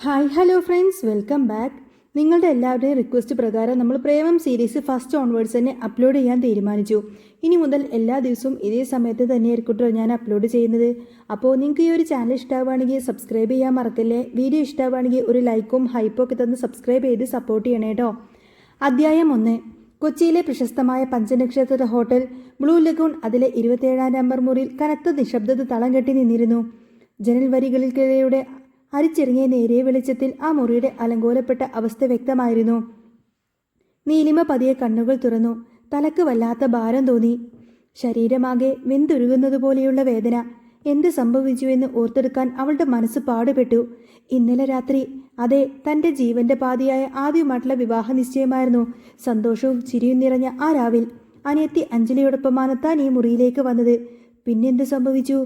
Hi hello friends, welcome back. നിങ്ങളുടെ എല്ലാവരുടെയും request പ്രകാരം നമ്മൾ പ്രേമം സീരീസ് ഫസ്റ്റ് ഓൺവേർഡ്സ് തന്നെ അപ്ലോഡ് ചെയ്യാൻ തീരുമാനിച്ചു. ഇനി മുതൽ എല്ലാ ദിവസവും ഇതേ സമയത്ത് തന്നെയായിരിക്കും ഞാൻ അപ്ലോഡ് ചെയ്യുന്നത്. അപ്പോൾ നിങ്ങൾക്ക് ഈ ഒരു ചാനൽ ഇഷ്ടമാവുകയാണെങ്കിൽ സബ്സ്ക്രൈബ് ചെയ്യാൻ മറക്കല്ലേ. വീഡിയോ ഇഷ്ടമാവുകയാണെങ്കിൽ ഒരു ലൈക്കും ഹൈപ്പും ഒക്കെ തന്ന് സബ്സ്ക്രൈബ് ചെയ്ത് സപ്പോർട്ട് ചെയ്യണേ കേട്ടോ. അധ്യായം 1. കൊച്ചിയിലെ പ്രശസ്തമായ പഞ്ചനക്ഷത്ര ഹോട്ടൽ ബ്ലൂ ലഗൂൺ അതിലെ 27-ാം നമ്പർ മുറിയിൽ കനത്ത നിശബ്ദത തളം കെട്ടി നിന്നിരുന്നു. ജനൽ വരികളിലൂടെ അരിച്ചിറങ്ങിയ നേരിയ വെളിച്ചത്തിൽ ആ മുറിയുടെ അലങ്കോലപ്പെട്ട അവസ്ഥ വ്യക്തമായിരുന്നു. നീലിമ പതിയെ കണ്ണുകൾ തുറന്നു. തലക്ക് വല്ലാത്ത ഭാരം തോന്നി. ശരീരമാകെ വെന്തുരുകുന്നതുപോലെയുള്ള വേദന. എന്ത് സംഭവിച്ചുവെന്ന് ഓർത്തെടുക്കാൻ അവളുടെ മനസ്സ് പാടുപെട്ടു. ഇന്നലെ രാത്രി, അതെ, തൻ്റെ ജീവന്റെ പാതിയായ ആദ്യമായിട്ടുള്ള വിവാഹ നിശ്ചയമായിരുന്നു. സന്തോഷവും ചിരിയും നിറഞ്ഞ ആ രാവിൽ അനിയത്തി അഞ്ജലിയോടൊപ്പമാണ് താൻ ഈ മുറിയിലേക്ക് വന്നത്. പിന്നെന്ത് സംഭവിച്ചു?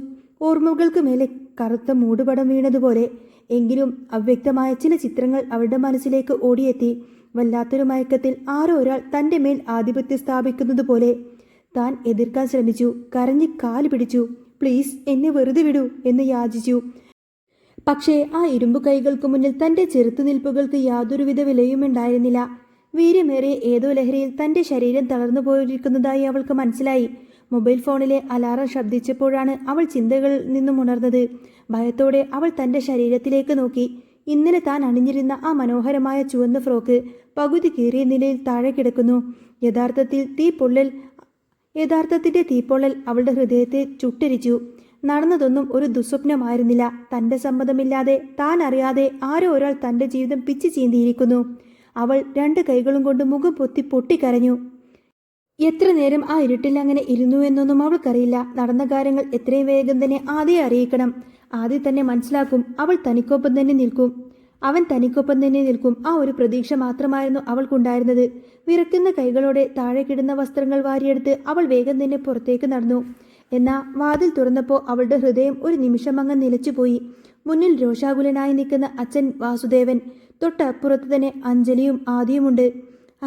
ഓർമ്മകൾക്ക് മേലെ കറുത്ത മൂടുപടം വീണതുപോലെ. എങ്കിലും അവ്യക്തമായ ചില ചിത്രങ്ങൾ അവളുടെ മനസ്സിലേക്ക് ഓടിയെത്തി. വല്ലാത്തൊരു മയക്കത്തിൽ ആരോ ഒരാൾ തൻ്റെ മേൽ ആധിപത്യം സ്ഥാപിക്കുന്നത് പോലെ. താൻ എതിർക്കാൻ ശ്രമിച്ചു. കരഞ്ഞ് കാല് പിടിച്ചു. പ്ലീസ്, എന്നെ വെറുതെ വിടൂ എന്ന് യാചിച്ചു. പക്ഷേ ആ ഇരുമ്പു കൈകൾക്ക് മുന്നിൽ തൻ്റെ ചെറുത്തുനിൽപ്പുകൾക്ക് യാതൊരുവിധ വിലയുമുണ്ടായിരുന്നില്ല. വീര്യമേറിയ ഏതോ ലഹരിയിൽ തൻ്റെ ശരീരം തളർന്നു പോയിരിക്കുന്നതായി അവൾക്ക് മനസ്സിലായി. മൊബൈൽ ഫോണിലെ അലാറം ശബ്ദിച്ചപ്പോഴാണ് അവൾ ചിന്തകളിൽ നിന്നും ഉണർന്നത്. ഭയത്തോടെ അവൾ തൻ്റെ ശരീരത്തിലേക്ക് നോക്കി. ഇന്നലെ താൻ അണിഞ്ഞിരുന്ന ആ മനോഹരമായ ചുവന്ന ഫ്രോക്ക് പകുതി കീറിയ നിലയിൽ താഴെ കിടക്കുന്നു. യഥാർത്ഥത്തിന്റെ തീപ്പൊള്ളൽ അവളുടെ ഹൃദയത്തെ ചുട്ടരിച്ചു. നടന്നതൊന്നും ഒരു ദുസ്വപ്നമായിരുന്നില്ല. തൻ്റെ സമ്മതമില്ലാതെ, താൻ അറിയാതെ ആരോ ഒരാൾ തൻ്റെ ജീവിതം പിച്ചു ചീന്തിയിരിക്കുന്നു. അവൾ 2 കൈകളും കൊണ്ട് മുഖം പൊത്തി പൊട്ടിക്കരഞ്ഞു. എത്ര നേരം ആ ഇരുട്ടിൽ അങ്ങനെ ഇരുന്നു എന്നൊന്നും അവൾക്കറിയില്ല. നടന്ന കാര്യങ്ങൾ എത്രയും വേഗം തന്നെ ആദ്യം അറിയിക്കണം. ആദ്യം തന്നെ മനസ്സിലാക്കും. അവൻ തനിക്കൊപ്പം തന്നെ നിൽക്കും. ആ ഒരു പ്രതീക്ഷ മാത്രമായിരുന്നു അവൾക്കുണ്ടായിരുന്നത്. വിറക്കുന്ന കൈകളോടെ താഴെ കിടന്ന വസ്ത്രങ്ങൾ വാരിയെടുത്ത് അവൾ വേഗം തന്നെ പുറത്തേക്ക് നടന്നു. എന്നാൽ വാതിൽ തുറന്നപ്പോൾ അവളുടെ ഹൃദയം ഒരു നിമിഷമങ്ങ് നിലച്ചുപോയി. മുന്നിൽ രോഷാകുലനായി നിൽക്കുന്ന അച്ഛൻ വാസുദേവൻ. തൊട്ടപ്പുറത്ത് തന്നെ അഞ്ജലിയും ആദിയുമുണ്ട്.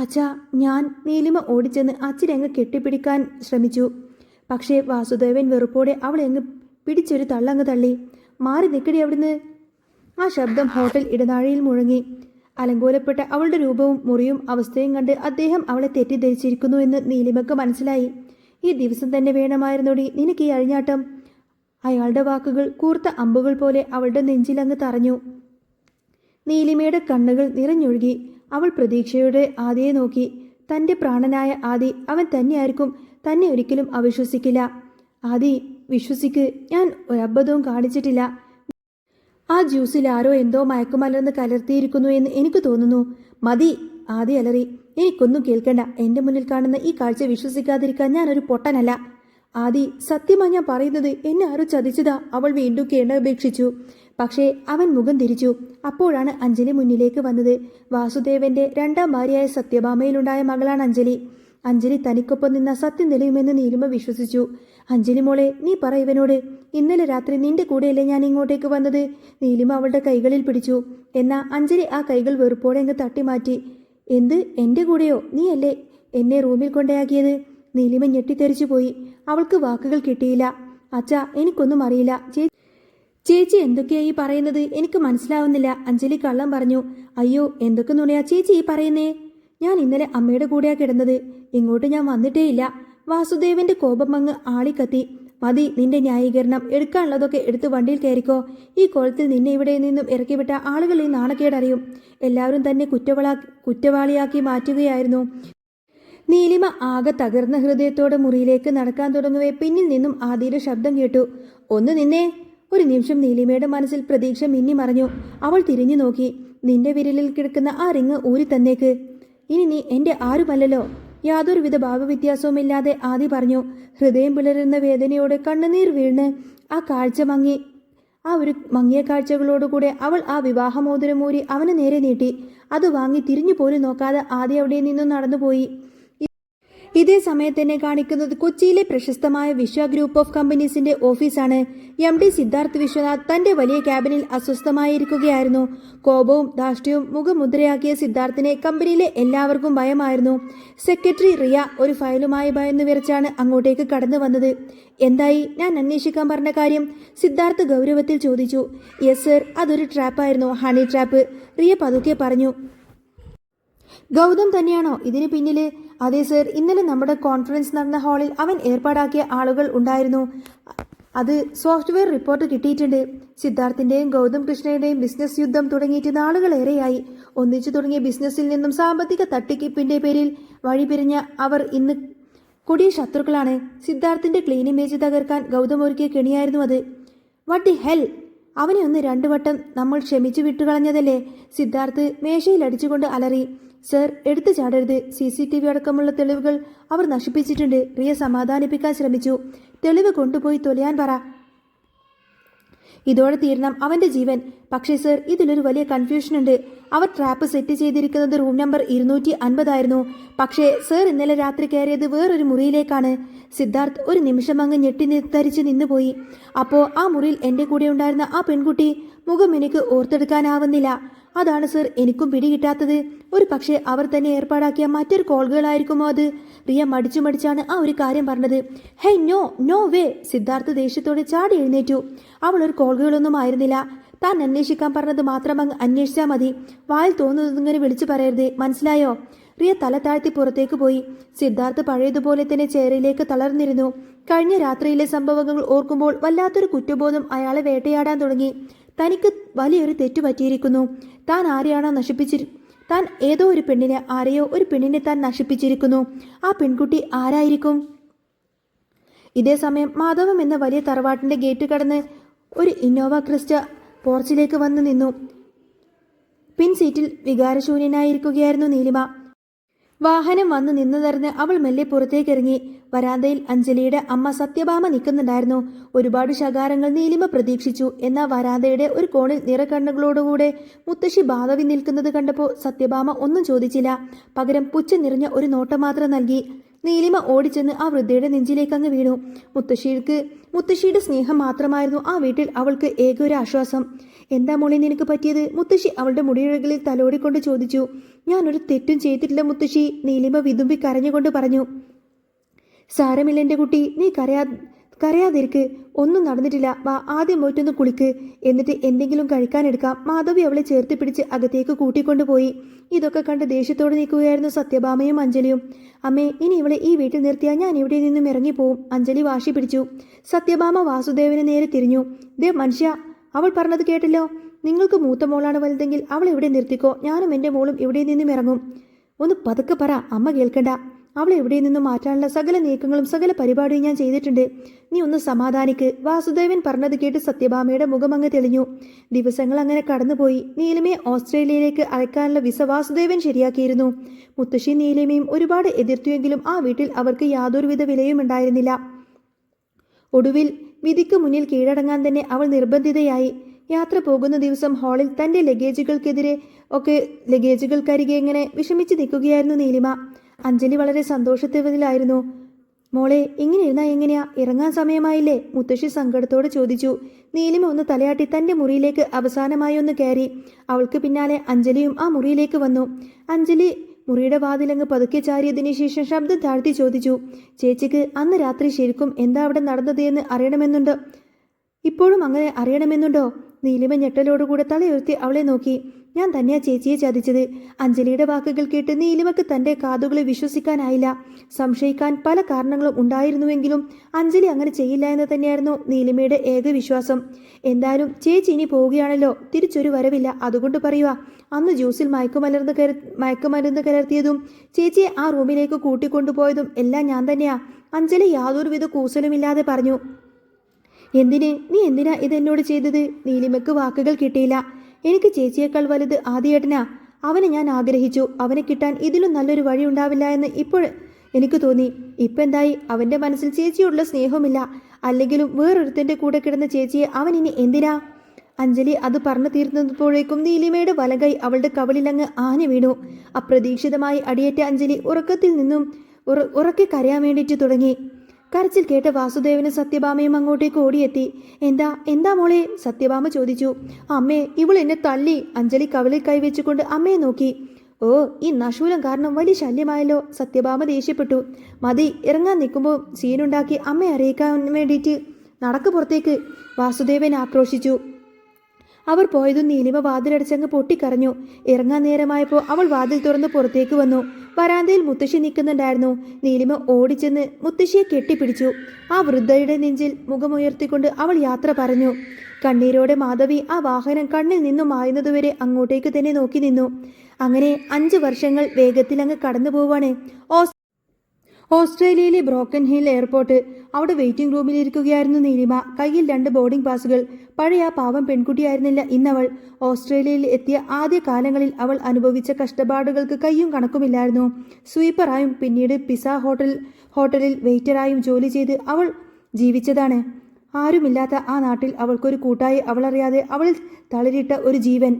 അച്ഛാ, ഞാൻ. നീലിമ ഓടിച്ചെന്ന് അച്ഛനെങ്ങ് കെട്ടിപ്പിടിക്കാൻ ശ്രമിച്ചു. പക്ഷേ വാസുദേവൻ വെറുപ്പോടെ അവളെങ്ങ് പിടിച്ചൊരു തള്ളങ്ങ് തള്ളി. മാറി നിൽക്കടി അവിടുന്ന്. ആ ശബ്ദം ഹോട്ടൽ ഇടനാഴിയിൽ മുഴങ്ങി. അലങ്കോലപ്പെട്ട അവളുടെ രൂപവും മുറിയും അവസ്ഥയും കണ്ട് അദ്ദേഹം അവളെ തെറ്റിദ്ധരിച്ചിരിക്കുന്നു എന്ന് നീലിമക്ക് മനസ്സിലായി. ഈ ദിവസം തന്നെ വേണമായിരുന്നോടി നിനക്ക് ഈ അഴിഞ്ഞാട്ടം. അയാളുടെ വാക്കുകൾ കൂർത്ത അമ്പുകൾ പോലെ അവളുടെ നെഞ്ചിലങ്ങ് തറഞ്ഞു. നീലിമയുടെ കണ്ണുകൾ നിറഞ്ഞൊഴുകി. അവൾ പ്രതീക്ഷയോടെ ആദിയെ നോക്കി. തൻ്റെ പ്രാണനായ ആദി. അവൻ തന്നെയായിരിക്കും. തന്നെ ഒരിക്കലും അവിശ്വസിക്കില്ല. ആദി, വിശ്വസിക്ക്. ഞാൻ ഒരബദ്ധവും കാണിച്ചിട്ടില്ല. ആ ജ്യൂസിൽ ആരോ എന്തോ മയക്കുമലർന്ന് കലർത്തിയിരിക്കുന്നു എന്ന് എനിക്ക് തോന്നുന്നു. മതി, ആദി അലറി. എനിക്കൊന്നും കേൾക്കണ്ട. എൻ്റെ മുന്നിൽ കാണുന്ന ഈ കാഴ്ച വിശ്വസിക്കാതിരിക്കാൻ ഞാനൊരു പൊട്ടനല്ല. ആദി, സത്യമായി ഞാൻ പറയുന്നത്. എന്നെ ആരോ ചതിച്ചതാ. അവൾ വീണ്ടും കേണപേക്ഷിച്ചു. പക്ഷേ അവൻ മുഖം തിരിച്ചു. അപ്പോഴാണ് അഞ്ജലി മുന്നിലേക്ക് വന്നത്. വാസുദേവന്റെ 2ാം ഭാര്യയായ സത്യഭാമയിലുണ്ടായ മകളാണ് അഞ്ജലി. അഞ്ജലി തനിക്കൊപ്പം നിന്ന സത്യം തെളിയുമെന്ന് നീലിമ വിശ്വസിച്ചു. അഞ്ജലി മോളെ, നീ പറ ഇവനോട്. ഇന്നലെ രാത്രി നിന്റെ കൂടെയല്ലേ ഞാൻ ഇങ്ങോട്ടേക്ക് വന്നത്? നീലിമ അവളുടെ കൈകളിൽ പിടിച്ചു. എന്നാൽ അഞ്ജലി ആ കൈകൾ വെറുപ്പോടെ അങ്ങ് തട്ടിമാറ്റി. എന്ത്, എൻ്റെ കൂടെയോ? നീയല്ലേ എന്നെ റൂമിൽ കൊണ്ടയാക്കിയത്? നീലിമ ഞെട്ടിത്തെറിച്ചു പോയി. അവൾക്ക് വാക്കുകൾ കിട്ടിയില്ല. അച്ഛാ, എനിക്കൊന്നും അറിയില്ല. ചേച്ചി എന്തൊക്കെയാ ഈ പറയുന്നത്? എനിക്ക് മനസ്സിലാവുന്നില്ല. അഞ്ജലി കള്ളം പറഞ്ഞു. അയ്യോ, എന്തൊക്കെ നുണയാ ചേച്ചി ഈ പറയുന്നേ? ഞാൻ ഇന്നലെ അമ്മയുടെ കൂടെയാ കിടന്നത്. ഇങ്ങോട്ട് ഞാൻ വന്നിട്ടേയില്ല. വാസുദേവന്റെ കോപം അങ്ങ് ആളിക്കത്തി. മതി നിന്റെ ന്യായീകരണം. എടുക്കാനുള്ളതൊക്കെ എടുത്ത് വണ്ടിയിൽ കയറിക്കോ. ഈ കോളത്തിൽ നിന്നെ ഇവിടെ നിന്നും ഇറക്കിവിട്ട ആളുകൾ ഈ നാണക്കേടറിയും. എല്ലാവരും തന്നെ കുറ്റവാളിയാക്കി മാറ്റുകയായിരുന്നു. നീലിമ ആകെ തകർന്ന ഹൃദയത്തോടെ മുറിയിലേക്ക് നടക്കാൻ തുടങ്ങുവേ പിന്നിൽ നിന്നും ആദിയുടെ ശബ്ദം കേട്ടു. ഒന്ന് നിന്നേ. ഒരു നിമിഷം നീലിമയുടെ മനസ്സിൽ പ്രതീക്ഷ മിന്നി മറഞ്ഞു. അവൾ തിരിഞ്ഞു നോക്കി. നിന്റെ വിരലിൽ കിടക്കുന്ന ആ റിങ് ഊരി തന്നേക്ക്. ഇനി നീ എൻ്റെ ആരുമല്ലല്ലോ. യാതൊരുവിധ ഭാവവ്യത്യാസവുമില്ലാതെ ആദി പറഞ്ഞു. ഹൃദയം പിളരുന്ന വേദനയോടെ കണ്ണുനീർ വീണ് ആ ഒരു മങ്ങിയ കാഴ്ചകളോടുകൂടെ അവൾ ആ വിവാഹമോതിരമൂരി അവന് നേരെ നീട്ടി. അത് വാങ്ങി തിരിഞ്ഞു പോലും നോക്കാതെ ആദി അവിടെ നിന്നും നടന്നുപോയി. ഇതേ സമയത്ത് തന്നെ കാണിക്കുന്നത് കൊച്ചിയിലെ പ്രശസ്തമായ വിശ്വ ഗ്രൂപ്പ് ഓഫ് കമ്പനീസിന്റെ ഓഫീസാണ്. MD സിദ്ധാർത്ഥ് വിശ്വനാഥ് തന്റെ വലിയ ക്യാബിനിൽ അസ്വസ്ഥമായിരിക്കുകയായിരുന്നു. കോപവും ധാർഷ്ട്യവും മുഖമുദ്രയാക്കിയ സിദ്ധാർത്ഥിനെ കമ്പനിയിലെ എല്ലാവർക്കും ഭയമായിരുന്നു. സെക്രട്ടറി റിയ ഒരു ഫയലുമായി ഭയന്നു വിറച്ചാണ് അങ്ങോട്ടേക്ക് കടന്നു വന്നത്. എന്തായി? ഞാൻ അന്വേഷിക്കാൻ പറഞ്ഞ കാര്യം? സിദ്ധാർത്ഥ് ഗൗരവത്തിൽ ചോദിച്ചു. യെസ് സർ, അതൊരു ട്രാപ്പായിരുന്നു, ഹണി ട്രാപ്പ്, റിയ പതുക്കെ പറഞ്ഞു. ഗൗതം തന്നെയാണോ ഇതിന് പിന്നില്? അതെ സർ, ഇന്നലെ നമ്മുടെ കോൺഫറൻസ് നടന്ന ഹാളിൽ അവൻ ഏർപ്പാടാക്കിയ ആളുകൾ ഉണ്ടായിരുന്നു. അത് സോഫ്റ്റ്വെയർ റിപ്പോർട്ട് കിട്ടിയിട്ടുണ്ട്. സിദ്ധാർത്ഥിന്റെയും ഗൗതം കൃഷ്ണയുടെയും ബിസിനസ് യുദ്ധം തുടങ്ങിയിട്ട് നാളുകളേറെയായി. ഒന്നിച്ചു തുടങ്ങിയ ബിസിനസ്സിൽ നിന്നും സാമ്പത്തിക തട്ടിക്കിപ്പിന്റെ പേരിൽ വഴിപിരിഞ്ഞ അവർ ഇന്ന് കൊടിയ ശത്രുക്കളാണ്. സിദ്ധാർത്ഥിന്റെ ക്ലീൻ ഇമേജ് തകർക്കാൻ ഗൗതം ഒരുക്കിയ കെണിയായിരുന്നു അത്. What the hell! അവനെ ഒന്ന് 2 വട്ടം നമ്മൾ ക്ഷമിച്ചു വിട്ടുകളഞ്ഞതല്ലേ? സിദ്ധാർത്ഥ് മേശയിൽ അടിച്ചുകൊണ്ട് അലറി. സർ, എടുത്തു ചാടരുത്. CCTV അടക്കമുള്ള തെളിവുകൾ അവർ നശിപ്പിച്ചിട്ടുണ്ട്. റിയ സമാധാനിപ്പിക്കാൻ ശ്രമിച്ചു. തെളിവ് കൊണ്ടുപോയി തൊലയാൻ പറ. ഇതോടെ തീരണം അവന്റെ ജീവൻ. പക്ഷേ സർ, ഇതിലൊരു വലിയ കൺഫ്യൂഷനുണ്ട്. അവർ ട്രാപ്പ് സെറ്റ് ചെയ്തിരിക്കുന്നത് റൂം നമ്പർ 250 ആയിരുന്നു. പക്ഷേ സർ, ഇന്നലെ രാത്രി കയറിയത് വേറൊരു മുറിയിലേക്കാണ്. സിദ്ധാർത്ഥ് ഒരു നിമിഷം അങ്ങ് ഞെട്ടിത്തരിച്ച് നിന്നുപോയി. അപ്പോൾ ആ മുറിയിൽ എൻ്റെ കൂടെ ഉണ്ടായിരുന്ന ആ പെൺകുട്ടി മുഖം എനിക്ക് ഓർത്തെടുക്കാനാവുന്നില്ല. അതാണ് സർ എനിക്കും പിടികിട്ടാത്തത്. ഒരു പക്ഷേ അവർ തന്നെ ഏർപ്പാടാക്കിയ മറ്റൊരു കോളുകളായിരിക്കുമോ അത്? റിയ മടിച്ചാണ് ആ ഒരു കാര്യം പറഞ്ഞത്. Hey, no no way! Siddharth ദേഷ്യത്തോടെ ചാടി എഴുന്നേറ്റു. അവൾ ഒരു കോളുകളൊന്നും ആയിരുന്നില്ല. താൻ അന്വേഷിക്കാൻ പറഞ്ഞത് മാത്രം അങ്ങ് അന്വേഷിച്ചാൽ മതി. വായിൽ തോന്നുന്നതിങ്ങനെ വിളിച്ചു പറയരുത്, മനസ്സിലായോ? റിയ തല താഴ്ത്തി പുറത്തേക്ക് പോയി. സിദ്ധാർത്ഥ് പഴയതുപോലെ തന്നെ ചെയറിലേക്ക് തളർന്നിരുന്നു. കഴിഞ്ഞ രാത്രിയിലെ സംഭവങ്ങൾ ഓർക്കുമ്പോൾ വല്ലാത്തൊരു കുറ്റബോധം അയാളെ വേട്ടയാടാൻ തുടങ്ങി. തനിക്ക് വലിയൊരു തെറ്റു പറ്റിയിരിക്കുന്നു. താൻ ആരെയാണോ താൻ ഏതോ ഒരു പെണ്ണിനെ, ആരെയോ ഒരു പെണ്ണിനെ താൻ നശിപ്പിച്ചിരിക്കുന്നു. ആ പെൺകുട്ടി ആരായിരിക്കും? ഇതേ സമയം മാധവം എന്ന വലിയ തറവാട്ടിന്റെ ഗേറ്റ് കടന്ന് ഒരു ഇന്നോവ ക്രിസ്റ്റ പോർച്ചിലേക്ക് വന്നു നിന്നു. പിൻസീറ്റിൽ വികാരശൂന്യനായിരിക്കുകയായിരുന്നു നീലിമ. വാഹനം വന്നു നിന്നതറിഞ്ഞ് അവൾ മെല്ലെ പുറത്തേക്കിറങ്ങി. വരാന്തയിൽ അഞ്ജലിയുടെ അമ്മ സത്യഭാമ നിൽക്കുന്നുണ്ടായിരുന്നു. ഒരുപാട് ശകാരങ്ങൾ നീലിമ പ്രതീക്ഷിച്ചു. എന്നാൽ വരാന്തയുടെ ഒരു കോണിൽ നിറകണ്ണുകളോടുകൂടെ മുത്തശ്ശി ബാധവി നിൽക്കുന്നത് കണ്ടപ്പോൾ സത്യഭാമ ഒന്നും ചോദിച്ചില്ല. പകരം പുച്ഛം നിറഞ്ഞ ഒരു നോട്ടം മാത്രം നൽകി. നീലിമ ഓടിച്ചെന്ന് ആ വൃദ്ധയുടെ നെഞ്ചിലേക്ക് അങ്ങ് വീണു. മുത്തശ്ശിയുടെ സ്നേഹം മാത്രമായിരുന്നു ആ വീട്ടിൽ അവൾക്ക് ഏക ഒരു ആശ്വാസം. എന്താ മോളെ നിനക്ക് പറ്റിയത്? മുത്തശ്ശി അവളുടെ മുടിയിഴകളിൽ തലോടിക്കൊണ്ട് ചോദിച്ചു. ഞാനൊരു തെറ്റും ചെയ്തിട്ടില്ല മുത്തശ്ശി, നീലിമ വിതുമ്പി കരഞ്ഞുകൊണ്ട് പറഞ്ഞു. സാരമില്ല എൻ്റെ കുട്ടി, നീ കരയാതിരിക്ക്. ഒന്നും നടന്നിട്ടില്ല. വാ, ആദ്യം പോയിട്ടൊന്ന് കുളിക്ക്, എന്നിട്ട് എന്തെങ്കിലും കഴിക്കാനെടുക്കാം. മാധവി അവളെ ചേർത്ത് പിടിച്ച് അകത്തേക്ക് കൂട്ടിക്കൊണ്ടുപോയി. ഇതൊക്കെ കണ്ട് ദേഷ്യത്തോടെ നിൽക്കുകയായിരുന്നു സത്യഭാമയും അഞ്ജലിയും. അമ്മേ, ഇനി ഇവളെ ഈ വീട്ടിൽ നിർത്തിയാൽ ഞാൻ ഇവിടെ നിന്നും ഇറങ്ങിപ്പോവും, അഞ്ജലി വാശി പിടിച്ചു. സത്യഭാമ വാസുദേവന് നേരെ തിരിഞ്ഞു. ദേ മനുഷ്യ, അവൾ പറഞ്ഞത് കേട്ടല്ലോ. നിങ്ങൾക്ക് മൂത്ത മോളാണ് വലുതെങ്കിൽ അവൾ ഇവിടെ നിർത്തിക്കോ. ഞാനും എൻ്റെ മോളും ഇവിടെ നിന്നും ഇറങ്ങും. ഒന്ന് പതുക്കെ പറ, അമ്മ കേൾക്കണ്ട. അവളെ ഇവിടെ നിന്നും മാറ്റാനുള്ള സകല നീക്കങ്ങളും സകല പരിപാടിയും ഞാൻ ചെയ്തിട്ടുണ്ട്. നീ ഒന്ന് സമാധാനിക്ക്. വാസുദേവൻ പറഞ്ഞത് കേട്ട് സത്യഭാമയുടെ മുഖം അങ്ങ് തെളിഞ്ഞു. ദിവസങ്ങൾ അങ്ങനെ കടന്നുപോയി. നീലിമയെ ഓസ്ട്രേലിയയിലേക്ക് അയക്കാനുള്ള വിസ വാസുദേവൻ ശരിയാക്കിയിരുന്നു. മുത്തശ്ശി നീലിമയും ഒരുപാട് എതിർത്തുവെങ്കിലും ആ വീട്ടിൽ അവർക്ക് യാതൊരുവിധ വിലയും ഉണ്ടായിരുന്നില്ല. ഒടുവിൽ വിധിക്ക് മുന്നിൽ കീഴടങ്ങാൻ തന്നെ അവൾ നിർബന്ധിതയായി. യാത്ര പോകുന്ന ദിവസം ഹാളിൽ തൻ്റെ ലഗേജുകൾക്കരികെ ഇങ്ങനെ വിഷമിച്ച് നിൽക്കുകയായിരുന്നു നീലിമ. അഞ്ജലി വളരെ സന്തോഷത്തിലായിരുന്നു. മോളെ, ഇങ്ങനെ ഇരുന്നാൽ എങ്ങനെയാ? ഇറങ്ങാൻ സമയമായില്ലേ? മുത്തശ്ശി സങ്കടത്തോടെ ചോദിച്ചു. നീലിമ ഒന്ന് തലയാട്ടി തൻ്റെ മുറിയിലേക്ക് അവസാനമായി ഒന്ന് കയറി. അവൾക്ക് പിന്നാലെ അഞ്ജലിയും ആ മുറിയിലേക്ക് വന്നു. അഞ്ജലി മുറിയുടെ വാതിലങ്ങ് പതുക്കെ ചാരിയതിനു ശേഷം ശബ്ദം താഴ്ത്തി ചോദിച്ചു. ചേച്ചിക്ക് അന്ന് രാത്രി ശരിക്കും എന്താ അവിടെ നടന്നത് എന്ന് അറിയണമെന്നുണ്ടോ? ഇപ്പോഴും അങ്ങനെ അറിയണമെന്നുണ്ടോ? നീലിമ ഞെട്ടലോടുകൂടെ തലയുയർത്തി അവളെ നോക്കി. ഞാൻ തന്നെയാ ചേച്ചിയെ ചതിച്ചത്. അഞ്ജലിയുടെ വാക്കുകൾ കേട്ട് നീലിമക്ക് തൻ്റെ കാതുകളെ വിശ്വസിക്കാനായില്ല. സംശയിക്കാൻ പല കാരണങ്ങളും ഉണ്ടായിരുന്നുവെങ്കിലും അഞ്ജലി അങ്ങനെ ചെയ്യില്ല എന്ന് തന്നെയായിരുന്നു നീലിമയുടെ ഏക വിശ്വാസം. എന്തായാലും ചേച്ചി ഇനി പോവുകയാണല്ലോ, തിരിച്ചൊരു വരവില്ല. അതുകൊണ്ട് പറയുക, അന്ന് ജ്യൂസിൽ മയക്കുമരുന്ന് കലർത്തിയതും ചേച്ചിയെ ആ റൂമിലേക്ക് കൂട്ടിക്കൊണ്ടുപോയതും എല്ലാം ഞാൻ തന്നെയാ. അഞ്ജലി യാതൊരുവിധ കൂസലുമില്ലാതെ പറഞ്ഞു. നീ എന്തിനാ ഇതെന്നോട് ചെയ്തത്? നീലിമയ്ക്ക് വാക്കുകൾ കിട്ടിയില്ല. എനിക്ക് ചേച്ചിയേക്കാൾ വലുത് ആദിയേട്ടനാ. അവനെ ഞാൻ ആഗ്രഹിച്ചു. അവനെ കിട്ടാൻ ഇതിലും നല്ലൊരു വഴി ഉണ്ടാവില്ല എന്ന് ഇപ്പോൾ എനിക്ക് തോന്നി. ഇപ്പം എന്തായി? അവൻ്റെ മനസ്സിൽ ചേച്ചിയോടുള്ള സ്നേഹമില്ല. അല്ലെങ്കിലും വേറൊരുത്തൻ്റെ കൂടെ കിടന്ന ചേച്ചിയെ അവൻ ഇനി എന്തിനാ? അഞ്ജലി അത് പറഞ്ഞു തീർന്നപ്പോഴേക്കും നീലിമയുടെ വലകൈ അവളുടെ കവിളിലങ്ങ് ആഞ്ഞു വീണു. അപ്രതീക്ഷിതമായി അടിയേറ്റ അഞ്ജലി ഉറക്കത്തിൽ നിന്നും ഉറക്കെ കരയാൻ വേണ്ടിയിട്ട് തുടങ്ങി. കരച്ചിൽ കേട്ട വാസുദേവനും സത്യഭാമയും അങ്ങോട്ടേക്ക് ഓടിയെത്തി. എന്താ മോളെ? സത്യഭാമ ചോദിച്ചു. അമ്മേ, ഇവൾ എന്നെ തല്ലി. അഞ്ജലി കവിളിൽ കൈവച്ചുകൊണ്ട് അമ്മയെ നോക്കി. ഓ, ഈ നശൂലം കാരണം വലിയ ശല്യമായല്ലോ. സത്യഭാമ ദേഷ്യപ്പെട്ടു. മതി, ഇറങ്ങാൻ നിൽക്കുമ്പോൾ സീനുണ്ടാക്കി അമ്മയെ അറിയിക്കാൻ വേണ്ടിയിട്ട് നടക്ക് പുറത്തേക്ക്, വാസുദേവൻ ആക്രോശിച്ചു. അവർ പോയതും നീലിമ വാതിലടച്ചങ്ങ് പൊട്ടിക്കരഞ്ഞു. ഇറങ്ങാൻ നേരമായപ്പോൾ അവൾ വാതിൽ തുറന്ന് പുറത്തേക്ക് വന്നു. വരാന്തയിൽ മുത്തശ്ശി നിൽക്കുന്നുണ്ടായിരുന്നു. നീലിമ ഓടിച്ചെന്ന് മുത്തശ്ശിയെ കെട്ടിപ്പിടിച്ചു. ആ വൃദ്ധയുടെ നെഞ്ചിൽ മുഖമുയർത്തിക്കൊണ്ട് അവൾ യാത്ര പറഞ്ഞു. കണ്ണീരോടെ മാധവി ആ വാഹനം കണ്ണിൽ നിന്നും മായുന്നതുവരെ അങ്ങോട്ടേക്ക് തന്നെ നോക്കി നിന്നു. അങ്ങനെ 5 വർഷങ്ങൾ വേഗത്തിലങ്ങ് കടന്നു പോവാണ്. ഓസ്ട്രേലിയയിലെ ബ്രോക്കൻ ഹിൽ എയർപോർട്ട്. അവിടെ വെയിറ്റിംഗ് റൂമിലിരിക്കുകയായിരുന്നു നീലിമ. കയ്യിൽ 2 ബോർഡിംഗ് പാസുകൾ. പഴയ ആ പാവം പെൺകുട്ടിയായിരുന്നില്ല ഇന്നവൾ. ഓസ്ട്രേലിയയിൽ എത്തിയ ആദ്യ കാലങ്ങളിൽ അവൾ അനുഭവിച്ച കഷ്ടപ്പാടുകൾക്ക് കയ്യും കണക്കുമില്ലായിരുന്നു. സ്വീപ്പറായും പിന്നീട് പിസ ഹോട്ടലിൽ വെയിറ്ററായും ജോലി ചെയ്ത് അവൾ ജീവിച്ചതാണ്. ആരുമില്ലാത്ത ആ നാട്ടിൽ അവൾക്കൊരു കൂട്ടായി അവളറിയാതെ അവളിൽ തളരിട്ട ഒരു ജീവൻ.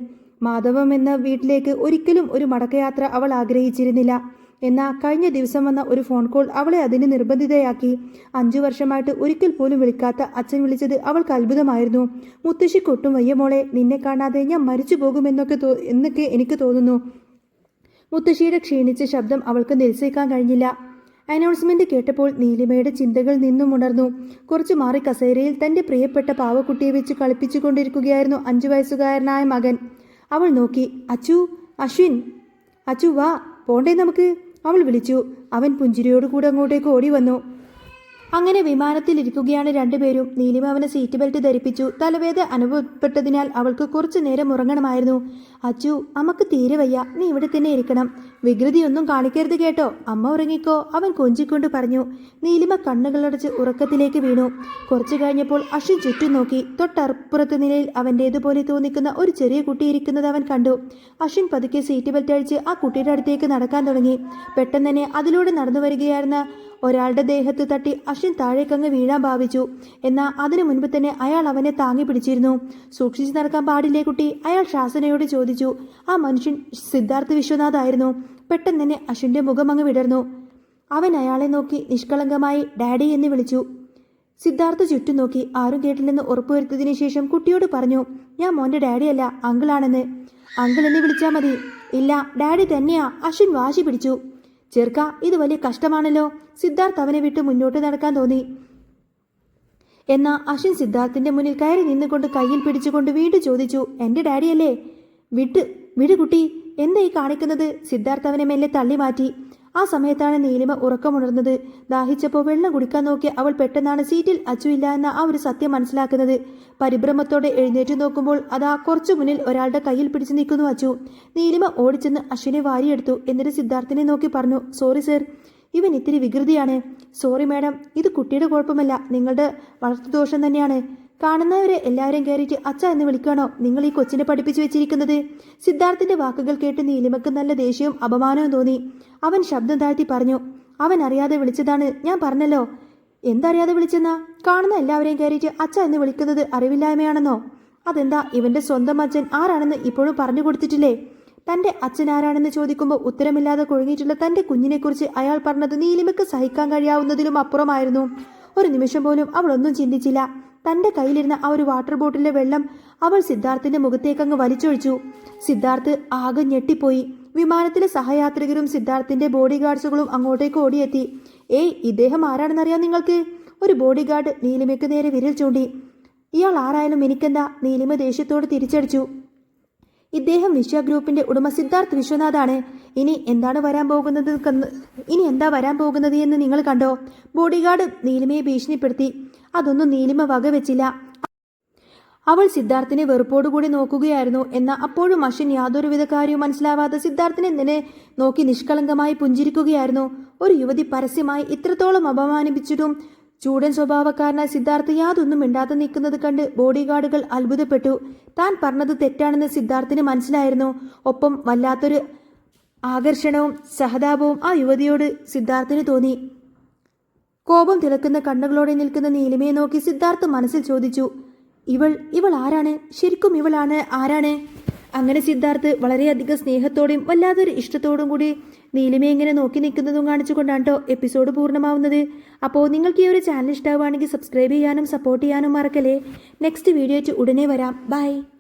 മാധവം എന്ന വീട്ടിലേക്ക് ഒരിക്കലും ഒരു മടക്കയാത്ര അവൾ ആഗ്രഹിച്ചിരുന്നില്ല. എന്നാൽ കഴിഞ്ഞ ദിവസം വന്ന ഒരു ഫോൺ കോൾ അവളെ അതിന് നിർബന്ധിതയാക്കി. 5 വർഷമായിട്ട് ഒരിക്കൽ പോലും വിളിക്കാത്ത അച്ഛൻ വിളിച്ചത് അവൾക്ക് അത്ഭുതമായിരുന്നു. മുത്തശ്ശിക്കൊട്ടും വയ്യ മോളെ, നിന്നെ കാണാതെ ഞാൻ മരിച്ചു പോകുമെന്നൊക്കെ എനിക്ക് തോന്നുന്നു. മുത്തശ്ശിയുടെ ക്ഷീണിച്ച ശബ്ദം അവൾക്ക് നിരസിക്കാൻ കഴിഞ്ഞില്ല. അനൗൺസ്മെന്റ് കേട്ടപ്പോൾ നീലിമയുടെ ചിന്തകൾ നിന്നും ഉണർന്നു. കുറച്ചു മാറി കസേരയിൽ തന്റെ പ്രിയപ്പെട്ട പാവക്കുട്ടിയെ വെച്ച് കളിപ്പിച്ചു കൊണ്ടിരിക്കുകയായിരുന്നു 5 വയസ്സുകാരനായ മകൻ. അവൾ നോക്കി. അച്ചു വാ, പോണ്ടേ നമുക്ക്, അവൾ വിളിച്ചു. അവൻ പുഞ്ചിരിയോടുകൂടെ അങ്ങോട്ടേക്ക് ഓടി വന്നു. അങ്ങനെ വിമാനത്തിലിരിക്കുകയാണ് 2 പേരും. നീലിമ അവനെ സീറ്റ് ബെൽറ്റ് ധരിപ്പിച്ചു. തലവേദന അനുഭവപ്പെട്ടതിനാൽ അവൾക്ക് കുറച്ചു നേരം ഉറങ്ങണമായിരുന്നു. അച്ചു, അമ്മക്ക് തീരെ വയ്യ, നീ ഇവിടെ തന്നെ ഇരിക്കണം, വികൃതിയൊന്നും കാണിക്കരുത് കേട്ടോ, അമ്മ ഉറങ്ങിക്കോ, അവൻ കൊഞ്ചിക്കൊണ്ട് പറഞ്ഞു. നീലിമ കണ്ണുകളടച്ച് ഉറക്കത്തിലേക്ക് വീണു. കുറച്ചു കഴിഞ്ഞപ്പോൾ അശ്വിൻ ചുറ്റും നോക്കി. തൊട്ടപ്പുറത്തെ നിലയിൽ അവൻ്റേതുപോലെ തോന്നിക്കുന്ന ഒരു ചെറിയ കുട്ടി ഇരിക്കുന്നത് അവൻ കണ്ടു. അശ്വിൻ പതുക്കെ സീറ്റ് ബെൽറ്റ് അഴിച്ച് ആ കുട്ടിയുടെ അടുത്തേക്ക് നടക്കാൻ തുടങ്ങി. പെട്ടെന്ന് തന്നെ അതിലൂടെ നടന്നു വരികയായിരുന്ന ഒരാളുടെ ദേഹത്ത് തട്ടി അശ്വിൻ താഴേക്കങ്ങ് വീഴാൻ ഭാവിച്ചു. എന്നാൽ അതിനു മുൻപ് തന്നെ അയാൾ അവനെ താങ്ങി പിടിച്ചിരുന്നു. സൂക്ഷിച്ചു നടക്കാൻ പാടില്ലേ കുട്ടി, അയാൾ ശാസനയോട് ചോദിച്ചു. ആ മനുഷ്യൻ സിദ്ധാർത്ഥ വിശ്വനാഥ് ആയിരുന്നു. പെട്ടെന്ന് തന്നെ അശ്വിൻ്റെ മുഖം അങ്ങ് വിടർന്നു. അവൻ അയാളെ നോക്കി നിഷ്കളങ്കമായി ഡാഡി എന്ന് വിളിച്ചു. സിദ്ധാർത്ഥ ചുറ്റും നോക്കി. ആരും കേട്ടില്ലെന്ന് ഉറപ്പുവരുത്തിയതിനു ശേഷം കുട്ടിയോട് പറഞ്ഞു, ഞാൻ മോൻ്റെ ഡാഡിയല്ല, അങ്കിളാണെന്ന്. അങ്കിൾ എന്ന് വിളിച്ചാൽ മതി. ഇല്ല, ഡാഡി തന്നെയാ, അശ്വിൻ വാശി പിടിച്ചു. ചെറുക്ക, ഇത് വലിയ കഷ്ടമാണല്ലോ. സിദ്ധാർത്ഥ് അവനെ വിട്ട് മുന്നോട്ട് നടക്കാൻ തോന്നി. എന്നാൽ അശ്വിൻ സിദ്ധാർത്ഥിന്റെ മുന്നിൽ കയറി നിന്നുകൊണ്ട് കയ്യിൽ പിടിച്ചുകൊണ്ട് വീണ്ടും ചോദിച്ചു, എൻ്റെ ഡാഡിയല്ലേ? വിട് കുട്ടി, എന്താ ഈ കാണിക്കുന്നത്? സിദ്ധാർത്ഥ് അവനെ മെല്ലെ തള്ളി മാറ്റി. ആ സമയത്താണ് നീലിമ ഉറക്കമുണർന്നത്. ദാഹിച്ചപ്പോൾ വെള്ളം കുടിക്കാൻ നോക്കി അവൾ പെട്ടെന്നാണ് സീറ്റിൽ അച്ചുവില്ല എന്ന ആ ഒരു സത്യം മനസ്സിലാക്കുന്നത്. പരിഭ്രമത്തോടെ എഴുന്നേറ്റ് നോക്കുമ്പോൾ അതാ കുറച്ചു മുന്നിൽ ഒരാളുടെ കയ്യിൽ പിടിച്ചു നിൽക്കുന്നു അച്ചു. നീലിമ ഓടിച്ചെന്ന് അശ്വിനെ വാരിയെടുത്തു. എന്നിട്ട് സിദ്ധാർത്ഥിനെ നോക്കി പറഞ്ഞു, സോറി സർ, ഇവൻ ഇത്തിരി വികൃതിയാണ്. സോറി മാഡം, ഇത് കുട്ടിയുടെ കുഴപ്പമല്ല, നിങ്ങളുടെ വളർത്തുദോഷം തന്നെയാണ്. കാണുന്നവരെ എല്ലാവരും കയറിയിട്ട് അച്ഛ എന്ന് വിളിക്കാണോ നിങ്ങൾ ഈ കൊച്ചിനെ പഠിപ്പിച്ചു വെച്ചിരിക്കുന്നത്? സിദ്ധാർത്ഥിന്റെ വാക്കുകൾ കേട്ട് നീലിമക്ക് നല്ല ദേഷ്യവും അപമാനവും തോന്നി. അവൻ ശബ്ദം താഴ്ത്തി പറഞ്ഞു, അവൻ അറിയാതെ വിളിച്ചതാണ്, ഞാൻ പറഞ്ഞല്ലോ. എന്തറിയാതെ വിളിച്ചെന്നാ? കാണുന്ന എല്ലാവരെയും കയറിയിട്ട് അച്ഛ എന്ന് വിളിക്കുന്നത് അറിവില്ലായ്മയാണെന്നോ? അതെന്താ, ഇവന്റെ സ്വന്തം അച്ഛൻ ആരാണെന്ന് ഇപ്പോഴും പറഞ്ഞു കൊടുത്തിട്ടില്ലേ? തന്റെ അച്ഛൻ ആരാണെന്ന് ചോദിക്കുമ്പോൾ ഉത്തരമില്ലാതെ കുഴങ്ങിയിട്ടുള്ള തന്റെ കുഞ്ഞിനെക്കുറിച്ച് അയാൾ പറഞ്ഞത് നീലിമയ്ക്ക് സഹിക്കാൻ കഴിയാവുന്നതിലും അപ്പുറമായിരുന്നു. ഒരു നിമിഷം പോലും അവളൊന്നും ചിന്തിച്ചില്ല. തന്റെ കയ്യിലിരുന്ന ആ ഒരു വാട്ടർ ബോട്ടിലെ വെള്ളം അവൾ സിദ്ധാർത്ഥിന്റെ മുഖത്തേക്കങ്ങ് വലിച്ചൊഴിച്ചു. സിദ്ധാർത്ഥ് ആകെ ഞെട്ടിപ്പോയി. വിമാനത്തിലെ സഹയാത്രികരും സിദ്ധാർത്ഥിന്റെ ബോഡി ഗാർഡ്സുകളും അങ്ങോട്ടേക്ക് ഓടിയെത്തി. ഏയ്, ഇദ്ദേഹം ആരാണെന്നറിയാം നിങ്ങൾക്ക്? ഒരു ബോഡി ഗാർഡ് നീലിമയ്ക്ക് നേരെ വിരൽ ചൂണ്ടി. ഇയാൾ ആരായാലും എനിക്കെന്താ? നീലിമ ദേഷ്യത്തോട് തിരിച്ചടിച്ചു. ഇദ്ദേഹം വിശ്വ ഗ്രൂപ്പിന്റെ ഉടമ സിദ്ധാർത്ഥ് വിശ്വനാഥാണ്. ഇനി എന്താ വരാൻ പോകുന്നത് എന്ന് നിങ്ങൾ കണ്ടോ? ബോഡിഗാർഡ് നീലിമയെ ഭീഷണിപ്പെടുത്തി. അതൊന്നും നീലിമ വകവെച്ചില്ല. അവൾ സിദ്ധാർത്ഥിനെ വെറുപ്പോടുകൂടി നോക്കുകയായിരുന്നു. എന്നാൽ അപ്പോഴും അശ്വിൻ യാതൊരുവിധ കാര്യവും മനസ്സിലാവാതെ സിദ്ധാർത്ഥിനെ തന്നെ നോക്കി നിഷ്കളങ്കമായി പുഞ്ചിരിക്കുകയായിരുന്നു. ഒരു യുവതി പരസ്യമായി ഇത്രത്തോളം അപമാനിപ്പിച്ചിട്ടും ചൂടൻ സ്വഭാവക്കാരനായ സിദ്ധാർത്ഥ് യാതൊന്നും മിണ്ടാതെ നിൽക്കുന്നത് കണ്ട് ബോഡിഗാർഡുകൾ അത്ഭുതപ്പെട്ടു. താൻ പറഞ്ഞത് തെറ്റാണെന്ന് സിദ്ധാർത്ഥിന് മനസ്സിലായിരുന്നു. ഒപ്പം വല്ലാത്തൊരു ആകർഷണവും സഹതാപവും ആ യുവതിയോട് സിദ്ധാർത്ഥിന് തോന്നി. കോപം തിളക്കുന്ന കണ്ണുകളോടെ നിൽക്കുന്ന നീലിമയെ നോക്കി സിദ്ധാർത്ഥ് മനസ്സിൽ ചോദിച്ചു, ഇവൾ ആരാണ്? ശരിക്കും ഇവളാണ് ആരാണ്? അങ്ങനെ സിദ്ധാർത്ഥ് വളരെയധികം സ്നേഹത്തോടെയും വല്ലാതൊരു ഇഷ്ടത്തോടും കൂടി നീലിമയെ ഇങ്ങനെ നോക്കി നിൽക്കുന്നതും കാണിച്ചുകൊണ്ടാണ് കേട്ടോ എപ്പിസോഡ് പൂർണ്ണമാവുന്നത്. അപ്പോൾ നിങ്ങൾക്ക് ഈ ഒരു ചാനൽ ഇഷ്ടമാവുകയാണെങ്കിൽ സബ്സ്ക്രൈബ് ചെയ്യാനും സപ്പോർട്ട് ചെയ്യാനും മറക്കല്ലേ. നെക്സ്റ്റ് വീഡിയോ ഉടനെ വരാം. ബൈ.